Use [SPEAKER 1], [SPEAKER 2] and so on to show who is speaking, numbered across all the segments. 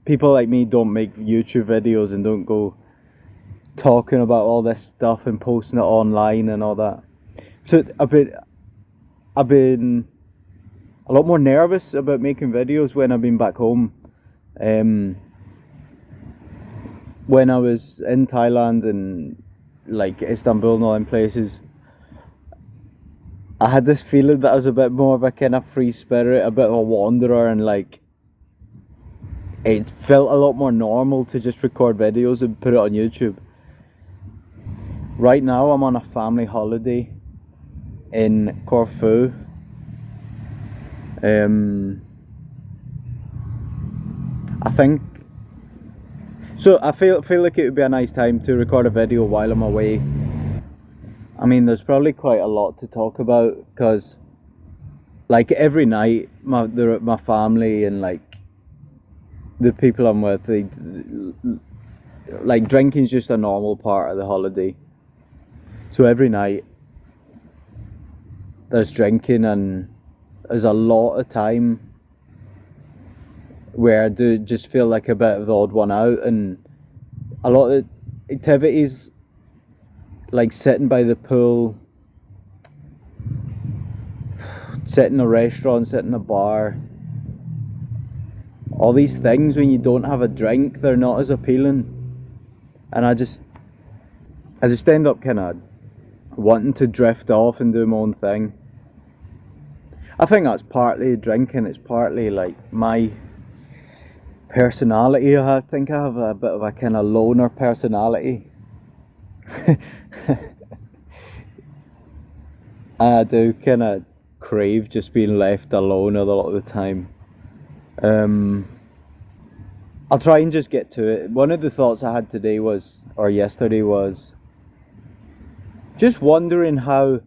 [SPEAKER 1] people like me don't make YouTube videos and don't go talking about all this stuff and posting it online and all that. So I've been a lot more nervous about making videos when I've been back home. When I was in Thailand and like Istanbul and all them places, I had this feeling that I was a bit more of a kind of free spirit, a bit of a wanderer, and like it felt a lot more normal to just record videos and put it on YouTube. Right now I'm on a family holiday in Corfu. I think so. I feel like it would be a nice time to record a video while I'm away. I mean, there's probably quite a lot to talk about because, like, every night, my family and like the people I'm with, like drinking's just a normal part of the holiday. So every night there's drinking, and there's a lot of time where I do just feel like a bit of the odd one out, and a lot of activities like sitting by the pool, sitting in a restaurant, sitting in a bar, all these things when you don't have a drink, they're not as appealing. And I just end up kind of wanting to drift off and do my own thing. I think that's partly drinking, it's partly like my personality. I think I have a bit of a kind of loner personality. I do kind of crave just being left alone a lot of the time. I'll try and just get to it. One of the thoughts I had today was, or yesterday was, just wondering how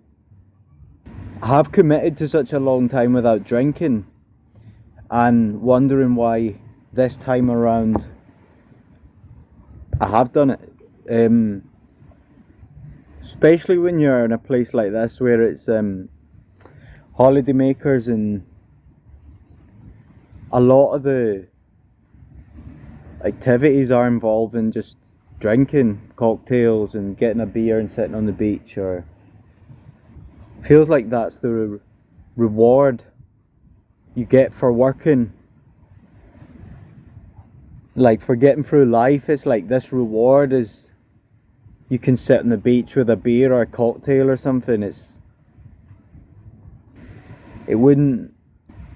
[SPEAKER 1] I have committed to such a long time without drinking, and wondering why this time around I have done it. Especially when you're in a place like this where it's holiday makers, and a lot of the activities are involving just drinking cocktails and getting a beer and sitting on the beach, or feels like that's the reward you get for working. Like for getting through life, it's like this reward is you can sit on the beach with a beer or a cocktail or something. It wouldn't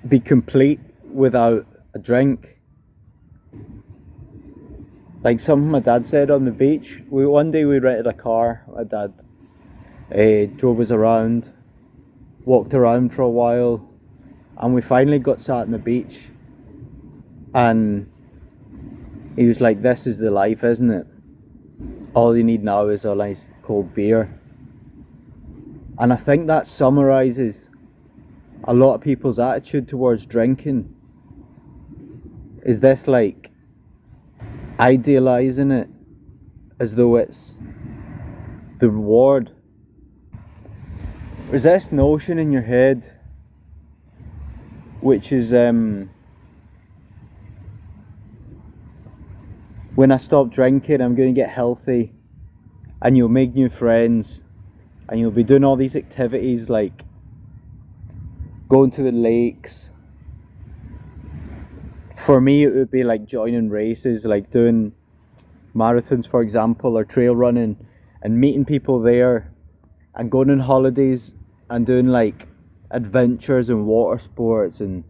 [SPEAKER 1] be complete without a drink. Like something my dad said on the beach. One day we rented a car. My dad drove us around, walked around for a while, and we finally got sat on the beach. And he was like, "This is the life, isn't it? All you need now is a nice cold beer." And I think that summarizes a lot of people's attitude towards drinking. Is this like idealizing it as though it's the reward? There's this notion in your head which is when I stop drinking I'm going to get healthy, and you'll make new friends, and you'll be doing all these activities like going to the lakes. For me it would be like joining races, like doing marathons for example, or trail running, and meeting people there, and going on holidays and doing like adventures and water sports, and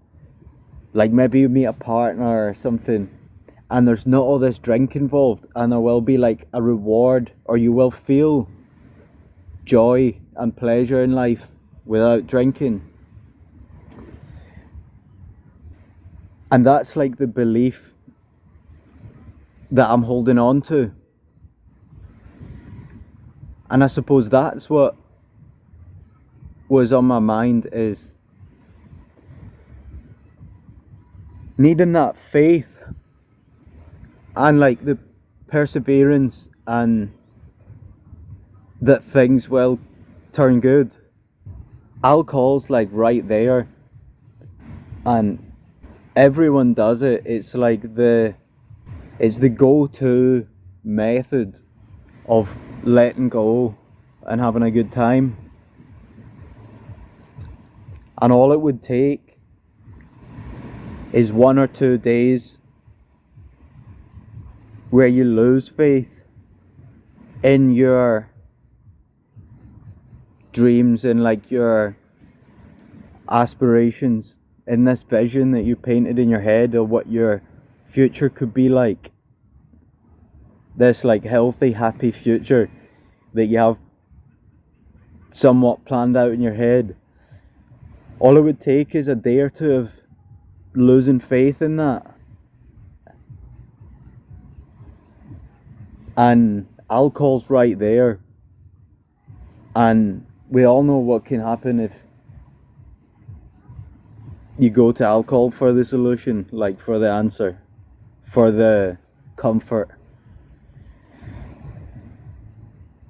[SPEAKER 1] like maybe you meet a partner or something, and there's not all this drink involved, and there will be like a reward, or you will feel joy and pleasure in life without drinking. And that's like the belief that I'm holding on to. And I suppose that's what was on my mind, is needing that faith and like the perseverance, and that things will turn good. Alcohol's like right there, and everyone does it. It's like the It's the go-to method of letting go and having a good time. And all it would take is 1 or 2 days where you lose faith in your dreams and like your aspirations, in this vision that you painted in your head of what your future could be like. This like healthy, happy future that you have somewhat planned out in your head. All it would take is a day or two of losing faith in that. And alcohol's right there. And we all know what can happen if you go to alcohol for the solution, like for the answer, for the comfort.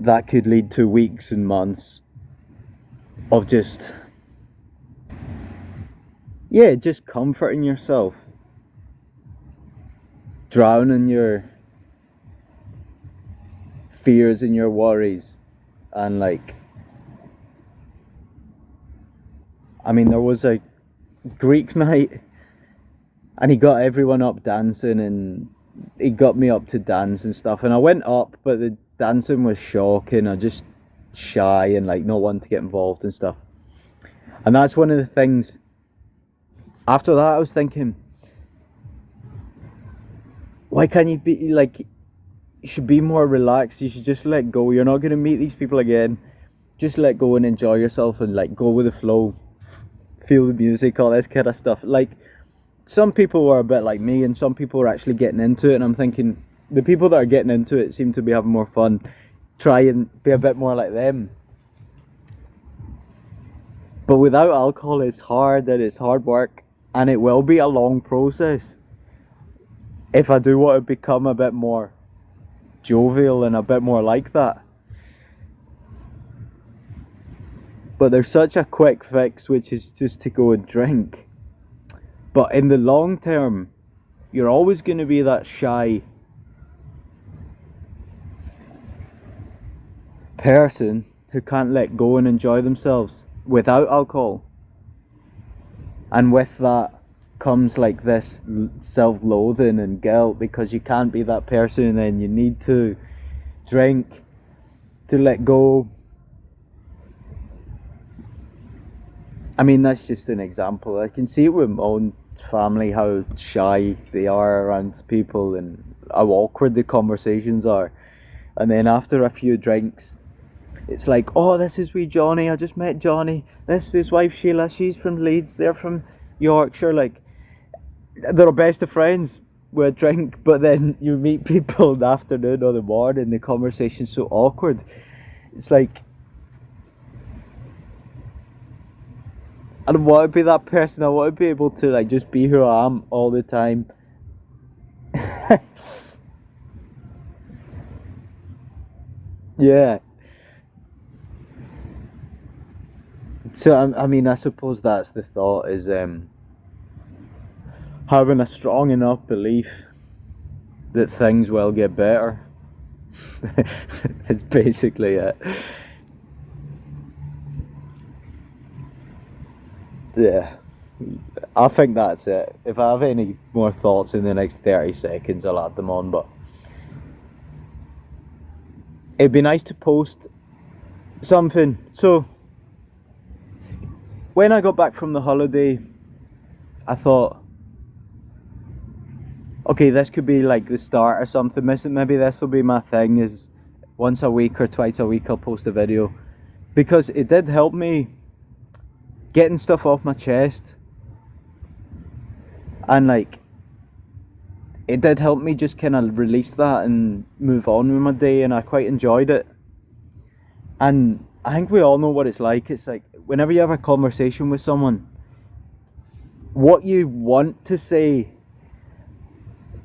[SPEAKER 1] That could lead to weeks and months of just comforting yourself, drowning your fears and your worries. And like, I mean, there was a Greek night and he got everyone up dancing, and he got me up to dance and stuff, and I went up, but the dancing was shocking. I just shy and like not wanting to get involved and stuff. And that's one of the things. After that I was thinking, why can't you be like, you should be more relaxed, you should just let go. You're not going to meet these people again. Just let go and enjoy yourself and like go with the flow, feel the music, all this kind of stuff. Like, some people were a bit like me and some people were actually getting into it, and I'm thinking the people that are getting into it seem to be having more fun. Try and be a bit more like them. But without alcohol, it's hard, and it's hard work, and it will be a long process if I do want to become a bit more jovial and a bit more like that. But there's such a quick fix, which is just to go and drink. But in the long term, you're always going to be that shy person who can't let go and enjoy themselves without alcohol. And with that comes like this self-loathing and guilt, because you can't be that person and you need to drink to let go. I mean, that's just an example. I can see it with my own family, how shy they are around people and how awkward the conversations are. And then after a few drinks, it's like, oh, this is wee Johnny, I just met Johnny. This is his wife Sheila, she's from Leeds, they're from Yorkshire. Like, they're best of friends with a drink, but then you meet people in the afternoon or the morning, the conversation's so awkward. It's like, I don't want to be that person. I want to be able to like just be who I am all the time. Yeah. So I mean, I suppose that's the thought, is having a strong enough belief that things will get better. It's basically it. Yeah, I think that's it. If I have any more thoughts in the next 30 seconds, I'll add them on, but it'd be nice to post something. So, when I got back from the holiday, I thought, okay, this could be like the start or something. Maybe this will be my thing, is once a week or twice a week I'll post a video. Because it did help me getting stuff off my chest, and like, it did help me just kind of release that and move on with my day, and I quite enjoyed it. And I think we all know what it's like. It's like, whenever you have a conversation with someone, what you want to say,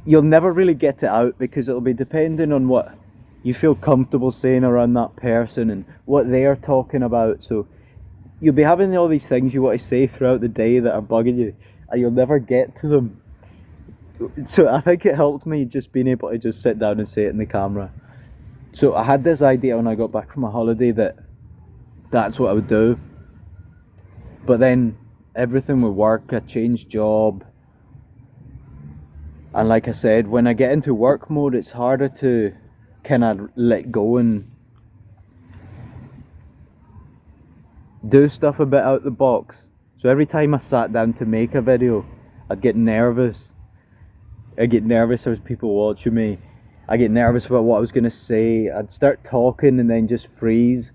[SPEAKER 1] you'll never really get it out, because it'll be depending on what you feel comfortable saying around that person and what they're talking about. So you'll be having all these things you want to say throughout the day that are bugging you, and you'll never get to them. So I think it helped me just being able to just sit down and say it in the camera. So I had this idea when I got back from my holiday that that's what I would do. But then everything would work, I changed job. And like I said, when I get into work mode, it's harder to kind of let go and do stuff a bit out the box. So every time I sat down to make a video, I'd get nervous. I'd get nervous there was people watching me. I get nervous about what I was gonna say. I'd start talking and then just freeze,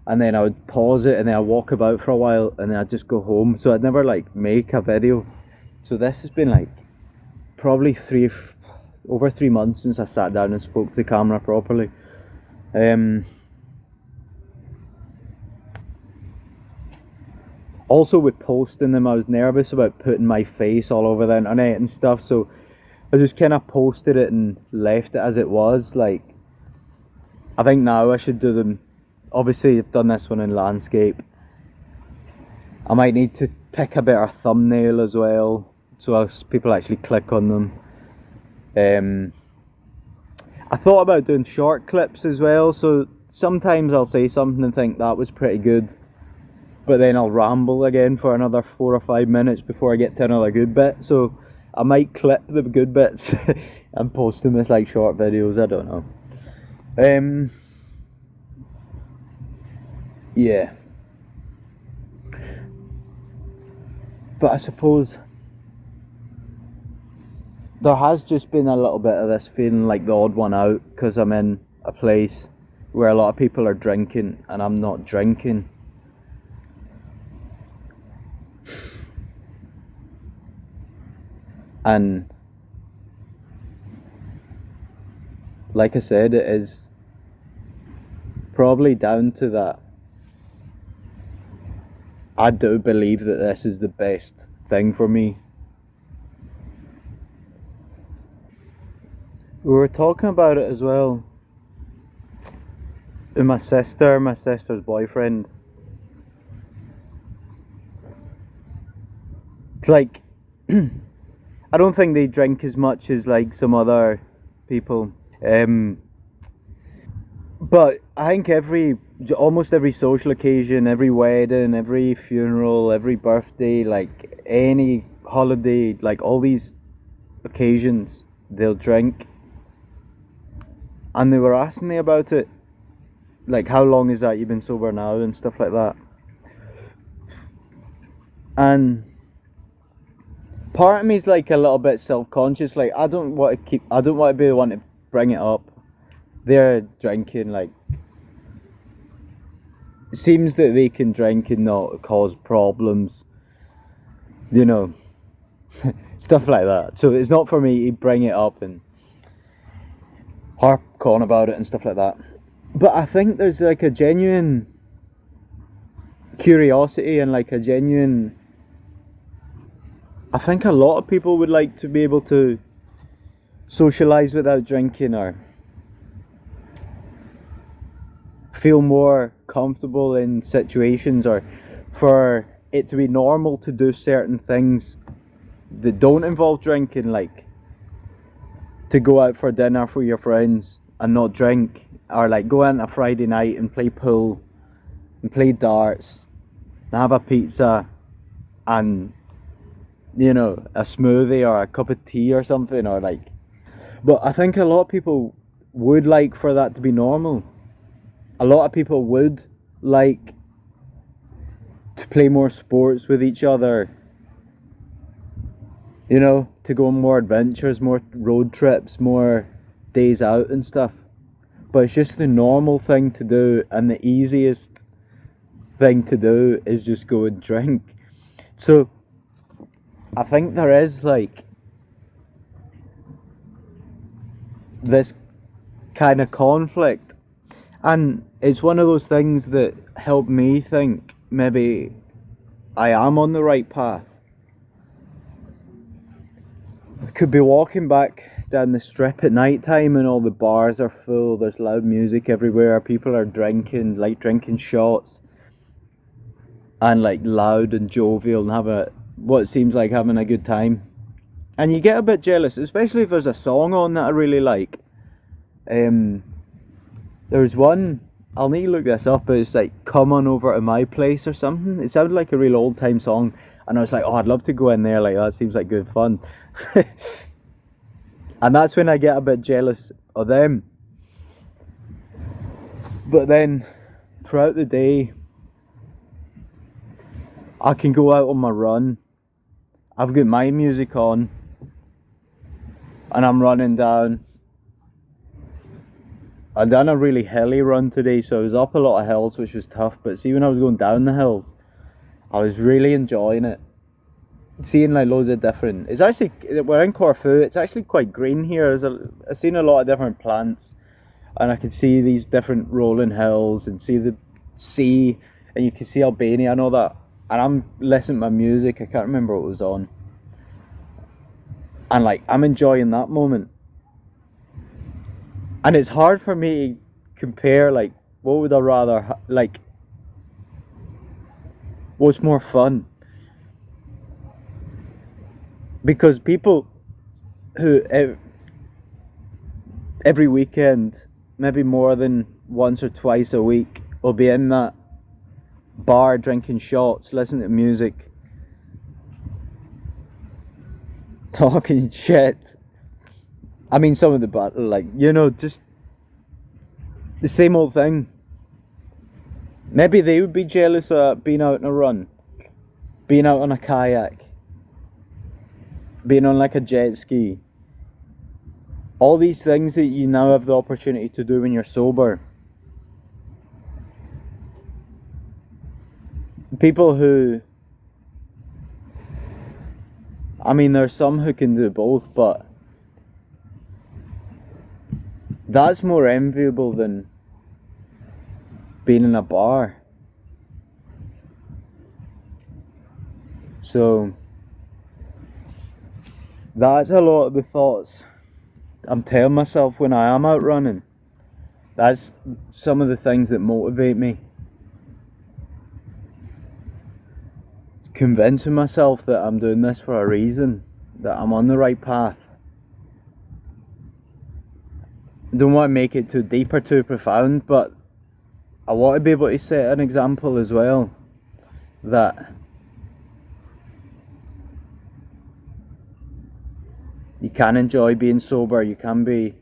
[SPEAKER 1] and then I would pause it and then I'd walk about for a while and then I'd just go home. So I'd never like make a video. So this has been like probably over 3 months since I sat down and spoke to the camera properly. Also with posting them, I was nervous about putting my face all over the internet and stuff, so I just kind of posted it and left it as it was. Like, I think now I should do them. Obviously I've done this one in landscape. I might need to pick a better thumbnail as well, so as people actually click on them. I thought about doing short clips as well, so sometimes I'll say something and think that was pretty good, but then I'll ramble again for another 4 or 5 minutes before I get to another good bit. So I might clip the good bits and post them as like short videos, I don't know. Yeah. But I suppose there has just been a little bit of this feeling like the odd one out, because I'm in a place where a lot of people are drinking and I'm not drinking. And like I said, it is probably down to that. I do believe that this is the best thing for me. We were talking about it as well with my sister's boyfriend. It's like I don't think they drink as much as like some other people, but I think almost every social occasion, every wedding, every funeral, every birthday, like any holiday, like all these occasions, they'll drink. And they were asking me about it, like how long is that you've been sober now and stuff like that. And part of me is like a little bit self-conscious, like I don't want to be the one to bring it up. They're drinking, like it seems that they can drink and not cause problems, you know. Stuff like that. So it's not for me to bring it up and harp on about it and stuff like that. But I think there's like a genuine curiosity and like a genuine, I think a lot of people would like to be able to socialise without drinking, or feel more comfortable in situations, or for it to be normal to do certain things that don't involve drinking, like to go out for dinner for your friends and not drink, or like go out on a Friday night and play pool and play darts and have a pizza and, you know, a smoothie or a cup of tea or something, or like, but I think a lot of people would like for that to be normal. A lot of people would like to play more sports with each other, you know, to go on more adventures, more road trips, more days out and stuff. But it's just the normal thing to do, and the easiest thing to do is just go and drink. So I think there is like this kind of conflict, and it's one of those things that helped me think maybe I am on the right path. I could be walking back down the strip at night time and all the bars are full, there's loud music everywhere, people are drinking, like drinking shots, and like loud and jovial and what it seems like having a good time. And you get a bit jealous, especially if there's a song on that I really like. There's one, I'll need to look this up, but it's like "Come On Over to My Place" or something. It sounded like a real old time song, and I was like, oh, I'd love to go in there, like that seems like good fun. And that's when I get a bit jealous of them. But then throughout the day, I can go out on my run. I've got my music on, and I'm running down. I done a really hilly run today, so I was up a lot of hills, which was tough. But see, when I was going down the hills, I was really enjoying it. Seeing like loads of different. It's actually, we're in Corfu. It's actually quite green here. I've seen a lot of different plants, and I can see these different rolling hills and see the sea, and you can see Albania and all that. And I'm listening to my music. I can't remember what was on, and like I'm enjoying that moment. And it's hard for me to compare, like, what would I rather, like, what's more fun? Because people who every weekend, maybe more than once or twice a week, will be in that bar drinking shots, listening to music, talking shit. I mean, some of the battle, like, you know, just the same old thing. Maybe they would be jealous of being out on a run, being out on a kayak, being on like a jet ski. All these things that you now have the opportunity to do when you're sober. People who, I mean, there's some who can do both, but that's more enviable than being in a bar. So that's a lot of the thoughts I'm telling myself when I am out running. That's some of the things that motivate me. It's convincing myself that I'm doing this for a reason, that I'm on the right path. I don't want to make it too deep or too profound, but I want to be able to set an example as well, that you can enjoy being sober, you can be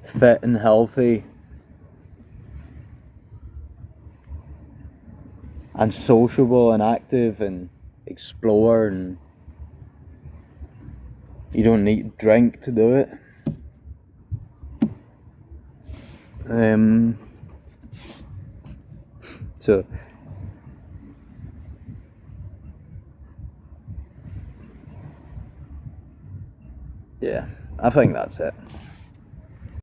[SPEAKER 1] fit and healthy and sociable and active and explore, and you don't need to drink to do it. So yeah, I think that's it.